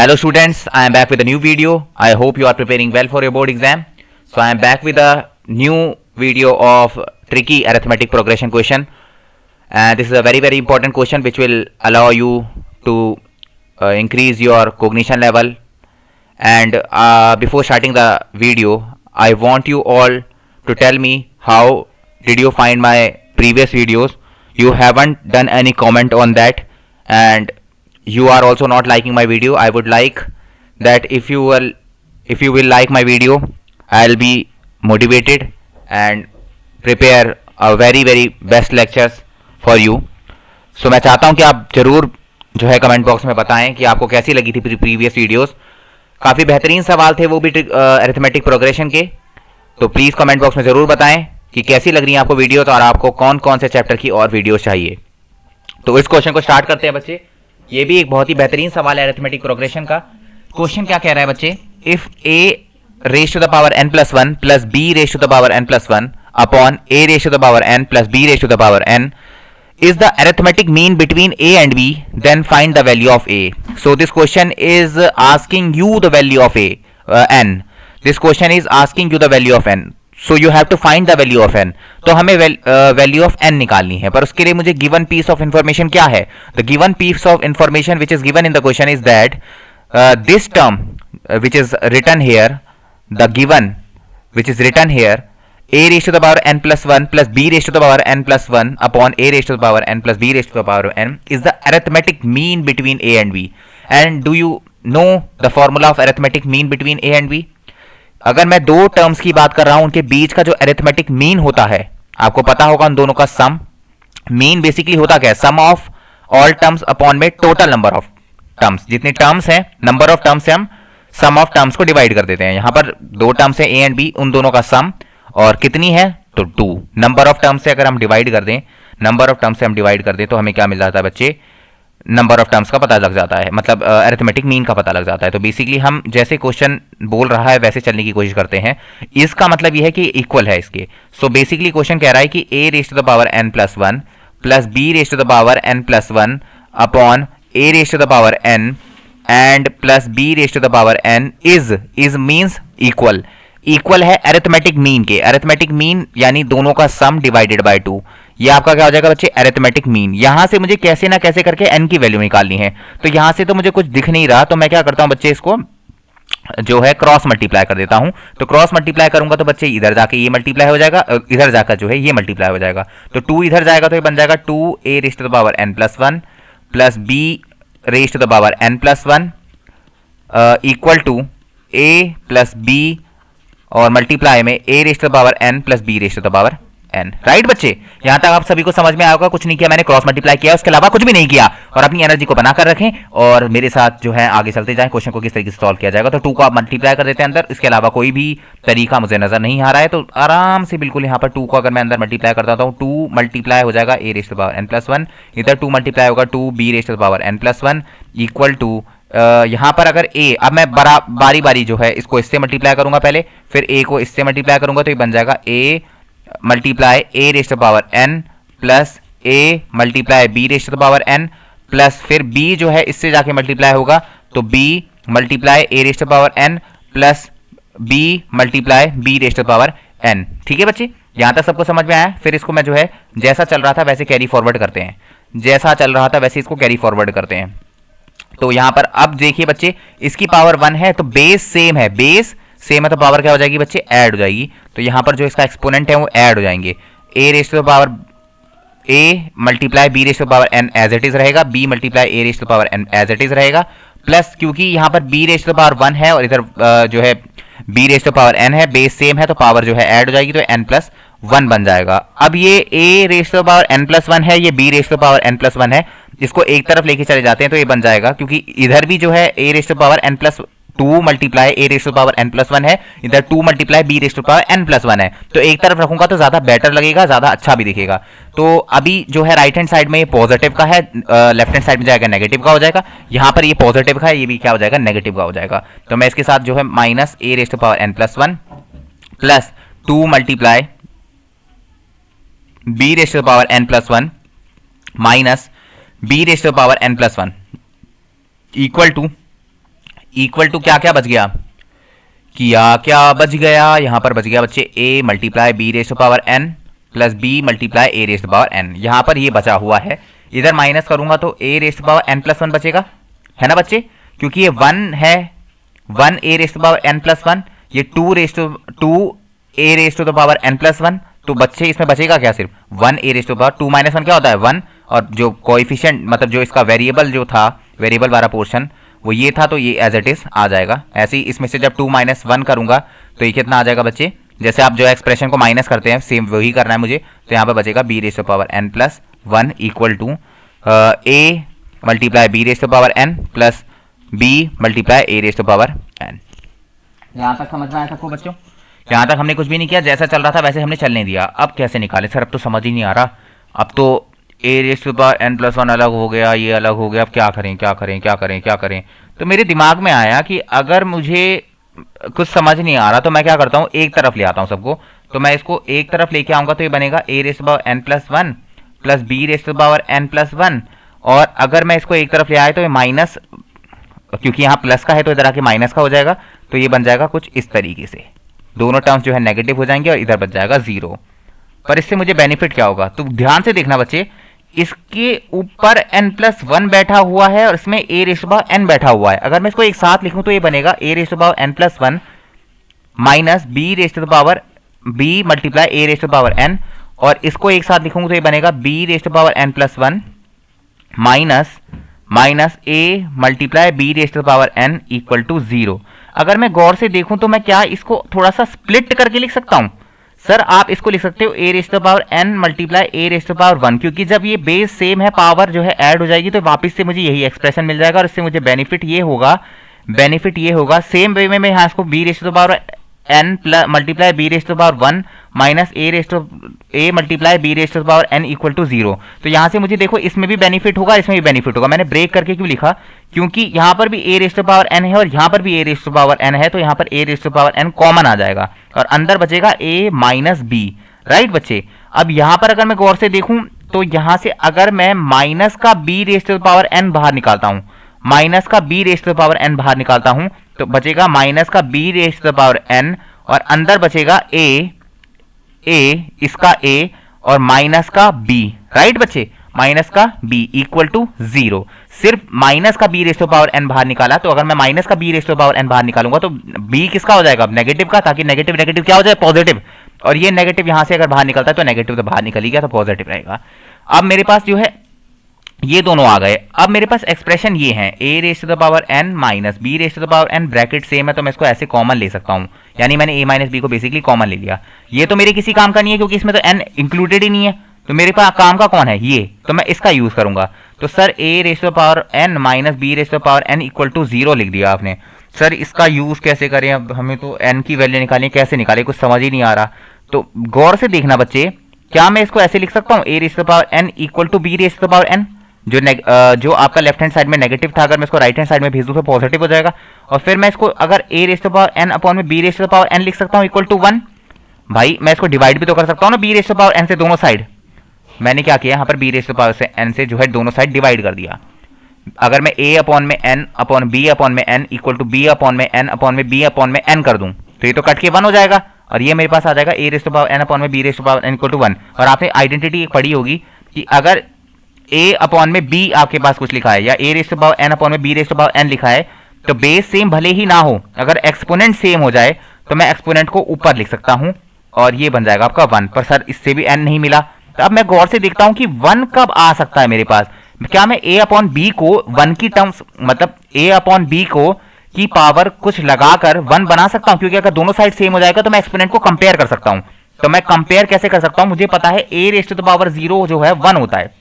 Hello students, I am back with a new video. I hope you are preparing well for your board exam. So I am back with a new video of tricky arithmetic progression question. And this is a very important question which will allow you to increase your cognition level. And before starting the video, I want you all to tell me how did you find my previous videos. You haven't done any comment on that, and you are also not liking my video. I would like that if you will like my video, I'll be motivated and prepare a very best lectures for you. So मैं चाहता हूं कि आप जरूर जो है comment box में बताएं कि आपको कैसी लगी थी प्रीवियस वीडियोस. काफ़ी बेहतरीन सवाल थे वो भी अरिथमेटिक प्रोग्रेशन के. तो प्लीज़ कमेंट बॉक्स में ज़रूर बताएं कि कैसी लग रही है आपको वीडियोस और आपको कौन कौन से चैप्टर की और वीडियोस चाहिए. तो इस क्वेश्चन को स्टार्ट करते हैं बच्चे. ये भी एक बहुत ही बेहतरीन सवाल है अरिथमेटिक प्रोग्रेशन का. क्वेश्चन क्या कह रहा है बच्चे? If a raise to the power n plus one plus b raise to the power n plus one upon a raise to the power n plus b raise to the power n is the arithmetic mean between a and b, then find the value of a. So this question is asking you the value of a n. This question is asking you the value of n. So you have to find the value of n. तो हमें value of n निकालनी है, पर उसके लिए मुझे given piece of information क्या है? The given piece of information which is given in the question is that this term which is written here, the given which is written here, a raised to the power n plus 1 plus b raised to the power n plus 1 upon a raised to the power n plus b raised to the power n is the arithmetic mean between a and b. And do you know the formula of arithmetic mean between a and b? अगर मैं दो terms की बात कर रहा हूं, उनके बीच का जो अरिथमेटिक मीन होता है, आपको पता होगा उन दोनों का सम. मीन बेसिकली होता क्या है? सम ऑफ ऑल टर्म्स अपॉन में टोटल नंबर ऑफ टर्म्स. जितने टर्म्स हैं, नंबर ऑफ टर्म्स से हम सम ऑफ टर्म्स को डिवाइड कर देते हैं. यहां पर दो टर्म्स है ए एंड बी, उन दोनों का सम, और कितनी है तो 2. नंबर ऑफ टर्म्स से अगर हम डिवाइड कर दें, नंबर ऑफ टर्म्स से हम डिवाइड कर दें तो हमें क्या मिल जाता है बच्चे? नंबर ऑफ टर्म्स का पता लग जाता है, मतलब अरिथमेटिक मीन का पता लग जाता है. तो बेसिकली हम जैसे क्वेश्चन बोल रहा है वैसे चलने की कोशिश करते हैं. इसका मतलब यह है कि इक्वल है इसके. सो बेसिकली क्वेश्चन कह रहा है कि a raise to the power n plus one plus b raise to the power n plus one upon a raise to the power n and plus b raise to the power n is means equal. Equal है arithmetic mean के. Arithmetic mean यानी दोनों का सम divided by 2. ये आपका क्या हो जाएगा बच्चे? Arithmetic mean. यहां से मुझे कैसे ना कैसे करके n की वैल्यू निकालनी है. तो यहां से तो मुझे कुछ दिख नहीं रहा, तो मैं क्या करता हूं बच्चे, इसको जो है क्रॉस मल्टीप्लाई कर देता हूं. तो क्रॉस मल्टीप्लाई करूंगा तो बच्चे इधर जाके ये मल्टीप्लाई हो जाएगा, इधर जाकर जो है ये मल्टीप्लाई हो जाएगा. तो 2 इधर जाएगा तो ये बन जाएगा 2 a raise to the power n plus one plus b raise to the power n plus one equal to a plus b और मल्टीप्लाई में a raise to the power n plus b raise to the power n. Right बच्चे, यहां तक आप सभी को समझ में आया होगा. कुछ नहीं किया मैंने, क्रॉस मल्टीप्लाई किया, उसके अलावा कुछ भी नहीं किया. और अपनी एनर्जी को बनाकर रखें और मेरे साथ जो है आगे चलते जाएं. क्वेश्चन को किस तरीके से सॉल्व किया जाएगा. तो 2 को आप मल्टीप्लाई कर देते हैं अंदर, इसके अलावा कोई भी तरीका मुझे नजर नहीं आ रहा है. तो आराम से बिल्कुल यहाँ पर 2 को अगर मैं अंदर मल्टीप्लाई करता हूँ, 2 मल्टीप्लाई हो जाएगा a raise to the power n plus one, इधर 2 मल्टीप्लाई होगा 2 b raise to the power n plus one equal to यहां पर अगर a, अब मैं बारी बारी जो है इसको इससे मल्टीप्लाई करूंगा पहले, फिर a को इससे मल्टीप्लाई करूंगा, तो ये बन जाएगा a multiply a raise to the power n plus a multiply b raise to the power n plus फिर b जो है इससे जाके मल्टीप्लाई होगा, तो b multiply a raise to the power n plus b multiply b raise to the power n. ठीक है बच्चे, यहां तक सबको समझ में आया. फिर इसको मैं जो है जैसा चल रहा था वैसे कैरी फॉरवर्ड करते हैं. जैसा चल रहा था वैसे इसको कैरी फॉरवर्ड करते हैं. तो यहां पर अब देखिए बच्चे, इसकी पावर 1 है तो बेस सेम है, बेस सेम है तो पावर क्या हो जाएगी बच्चे? ऐड हो जाएगी. तो यहां पर जो इसका एक्सपोनेंट है वो ऐड हो जाएंगे. a raise to the power a multiply b raise to the power n as it is रहेगा, b multiply a raise to the power n as it is रहेगा, प्लस क्योंकि यहां पर b raise to the power 1 है और इधर जो है b raise to the power n है, बेस सेम है तो पावर जो है ऐड हो जाएगी, तो n प्लस 1 बन जाएगा. अब ये a raise to the power n plus 1 है, ये b raise to the power n plus 1 है. इसको एक तरफ लेके चले जाते हैं तो ये बन जाएगा, क्योंकि इधर भी जो है a raise to the power n plus 2 multiply a raise to the power n plus 1 है, इधर 2 multiply b raise to the power n plus 1 है. तो एक तरफ रखूंगा तो ज्यादा बेटर लगेगा, ज्यादा अच्छा भी दिखेगा. तो अभी जो है राइट हैंड साइड में ये पॉजिटिव का है, लेफ्ट हैंड साइड में जाएगा नेगेटिव का हो जाएगा. यहाँ पर ये पॉजिटिव का है, ये भी क्या हो जाएगा? नेगेटिव का हो जाएगा. तो मैं इसके साथ जो है minus a raise to the power n plus 1 plus 2 multiply b raise to the power n plus 1 minus b raise to the power n plus 1 equal to equal to क्या क्या बच गया, क्या बच गया, यहां पर बच गया बच्चे a multiply b raise to power n plus b multiply a raise to power n। यहां पर ये बचा हुआ है, इधर माइनस करूंगा तो a raise to power n plus 1 बचेगा, है ना बच्चे, क्योंकि ये 1 है, 1 a raise to power n plus 1, ये 2 a raise to the power n plus 1। तो बच्चे इसमें बचेगा क्या, सिर्फ 1 a raise to power 2 minus 1 क्या होता है 1, और जो कोएफिशिएंट मतलब जो इसका वेरिएबल जो था, वेरिएबल वाला पोर्शन वो ये था, तो ये एज इट इज आ जाएगा। ऐसे ही इसमें से जब 2 माइनस 1 करूंगा तो ये कितना आ जाएगा बच्चे, जैसे आप जो एक्सप्रेशन को माइनस करते हैं सेम वही करना है मुझे, तो यहाँ पर बचेगा b raise to power n plus 1 equal to a multiply b raise to power n plus b multiply a raise to power n। यहाँ तक समझ में आया सबको बच्चों? यहाँ तक हमने कुछ भी नहीं किया, जैसा चल रहा था वैसे हमने चलने दिया। अब कैसे निकाले सर, अब तो समझ ही नहीं आ रहा, अब तो a raise to power n plus 1 अलग हो गया, ये अलग हो गया, अब क्या करें क्या करें क्या करें क्या करें। तो मेरे दिमाग में आया कि अगर मुझे कुछ समझ नहीं आ रहा तो मैं क्या करता हूँ, एक तरफ ले आता हूँ सबको। तो मैं इसको एक तरफ लेके आऊंगा तो ये बनेगा a raise to power n plus 1 plus b raise to power n plus 1। और अगर मैं इसको एक तरफ ले आए तो ये माइनस, क्योंकि यहाँ प्लस का है तो इधर आके माइनस का हो जाएगा, तो ये बन जाएगा कुछ इस तरीके से, दोनों टर्म्स जो है नेगेटिव हो जाएंगे और इधर बच जाएगा 0। पर इससे मुझे बेनिफिट क्या होगा, तो ध्यान से देखना बच्चे, इसके ऊपर n प्लस 1 बैठा हुआ है और इसमें a raise to power n बैठा हुआ है। अगर मैं इसको एक साथ लिखूं तो ये बनेगा a raise to power n plus 1 minus b raise to power b multiply a raise to power n, और इसको एक साथ लिखूंगा तो ये बनेगा b raise to power n plus 1 minus a multiply b raise to power n equal to 0। अगर मैं गौर से देखूं तो मैं क्या इसको थोड़ा सा स्प्लिट करके लिख सकता हूं सर? आप इसको लिख सकते हो a raise to power n multiply a raise to power 1, क्योंकि जब ये बेस सेम है पावर जो है ऐड हो जाएगी तो वापस से मुझे यही एक्सप्रेशन मिल जाएगा, और इससे मुझे बेनिफिट ये होगा सेम वे में मैं यहाँ इसको b raise to power n multiply b raise to power 1 minus a multiply b raise to power n equal to 0। तो यहाँ से मुझे देखो इसमें भी बेनिफिट होगा, इसमें भी बेनिफिट होगा। मैंने ब्रेक करके क्यों लिखा, क्योंकि यहाँ पर भी a raise to power n है और यहाँ पर भी a raise to power n है, तो यहाँ पर a raise to power n common आ जाएगा और अंदर बचेगा a माइनस b। राइट बच्चे, अब यहाँ पर अगर मैं गौर से देखूं तो यहाँ से अगर मैं माइनस का b raise to power n बाहर निकालता हूँ, माइनस का b raise to power n बाहर निकालता हूँ तो बचेगा माइनस का b raise to power n, और अंदर बचेगा इसका a और माइनस का b। राइट बच्चे, माइनस का b इक्वल टू 0। सिर्फ माइनस का b raise to power n बाहर निकाला, तो अगर मैं माइनस का b raise to power n बाहर निकालूंगा तो b किसका हो जाएगा, नेगेटिव का, ताकि नेगेटिव नेगेटिव क्या हो जाए पॉजिटिव, और ये नेगेटिव यहां से अगर बाहर निकलता है तो नेगेटिव तो बाहर निकल ही गया तो पॉजिटिव रहेगा। अब मेरे पास जो है ये दोनों आ गए। अब मेरे पास एक्सप्रेशन ये है a raise to the power n minus b raise to the power n, bracket same है तो मैं इसको ऐसे कॉमन ले सकता हूं, यानी मैंने a माइनस b को बेसिकली कॉमन ले लिया। ये तो मेरे किसी काम का नहीं है क्योंकि इसमें तो n इंक्लूडेड ही नहीं है, तो मेरे पास काम का कौन है ये, तो मैं इसका यूज करूंगा। तो sir a raise to the power n minus b raise to the power n equal to 0 लिख दिया आपने। सर इसका यूज कैसे करें, अब हमें तो n की वैल्यू निकालनी, कैसे निकाले, कुछ समझ ही नहीं आ रहा। तो गौर से देखना बच्चे, क्या मैं इसको ऐसे लिख सकता हूँ a raise to the power n equal to b raise to the power n, जो आपका लेफ्ट हैंड साइड में नेगेटिव था अगर मैं इसको राइट हैंड साइड में भेज दूं तो पॉजिटिव हो जाएगा। और फिर मैं इसको अगर a raise to the power n upon में b raise to the power n लिख सकता हूं इक्वल टू 1। भाई मैं इसको डिवाइड भी तो कर सकता हूं ना b raise to the power n से दोनों साइड। मैंने क्या किया यहाँ पर b raise to the power से n से जो है दोनों साइड डिवाइड कर दिया। अगर मैं a अपॉन में n अपॉन b अपॉन में n equal to b upon में n अपॉन में b अपॉन में n कर दूं तो ये तो कट के 1 हो जाएगा, और ये मेरे पास आ जाएगा a raise to the power n upon में b raise to the power n equal to 1। और आपने आइडेंटिटी एक पढ़ी होगी कि अगर a अपॉन में b आपके पास कुछ लिखा है या a raise to power n upon में b raise to power n लिखा है, तो बेस सेम भले ही ना हो, अगर एक्सपोनेंट सेम हो जाए तो मैं एक्सपोनेंट को ऊपर लिख सकता हूं और ये बन जाएगा आपका 1। पर सर इससे भी n नहीं मिला, तो अब मैं गौर से देखता हूं कि 1 कब आ सकता है मेरे पास। क्या मैं a अपॉन b को 1 की टर्म्स मतलब a अपॉन b को की पावर कुछ लगाकर 1 बना सकता हूं, क्योंकि अगर दोनों साइड सेम हो जाएगा तो मैं एक्सपोनेंट को कंपेयर कर सकता हूं। तो मैं कंपेयर कैसे कर सकता हूं, मुझे पता है a raise to the power 0 जो है 1 होता है,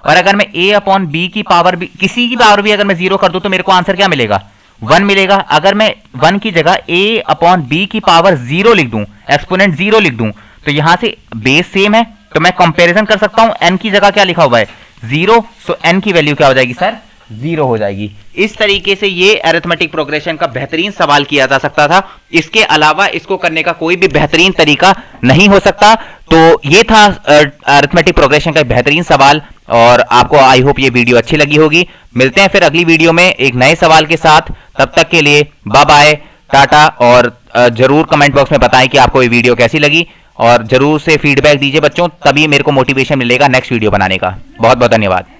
और अगर मैं a अपॉन b की पावर भी किसी की पावर भी अगर मैं 0 कर दूं तो मेरे को आंसर क्या मिलेगा, 1 मिलेगा। अगर मैं 1 की जगह a अपॉन b की पावर 0 लिख दूं, एक्सपोनेंट 0 लिख दूं, तो यहां से बेस सेम है तो मैं कंपैरिजन कर सकता हूं। n की जगह क्या लिखा हुआ है 0, सो n की वैल्यू क्या हो जाएगी सर 0 हो जाएगी। इस तरीके से ये अरिथमेटिक प्रोग्रेशन का बेहतरीन सवाल किया जा सकता था। इसके अलावा इसको करने का कोई भी बेहतरीन तरीका नहीं हो सकता। तो ये था अरिथमेटिक प्रोग्रेशन का बेहतरीन सवाल, और आपको आई होप ये वीडियो अच्छी लगी होगी। मिलते हैं फिर अगली वीडियो में एक नए सवाल के साथ। तब तक के लिए बाय बाय, टाटा, और जरूर कमेंट बॉक्स में बताएं कि आपको ये वीडियो कैसी लगी, और जरूर से फीडबैक दीजिए बच्चों, तभी मेरे को मोटिवेशन मिलेगा नेक्स्ट वीडियो बनाने का। बहुत बहुत धन्यवाद।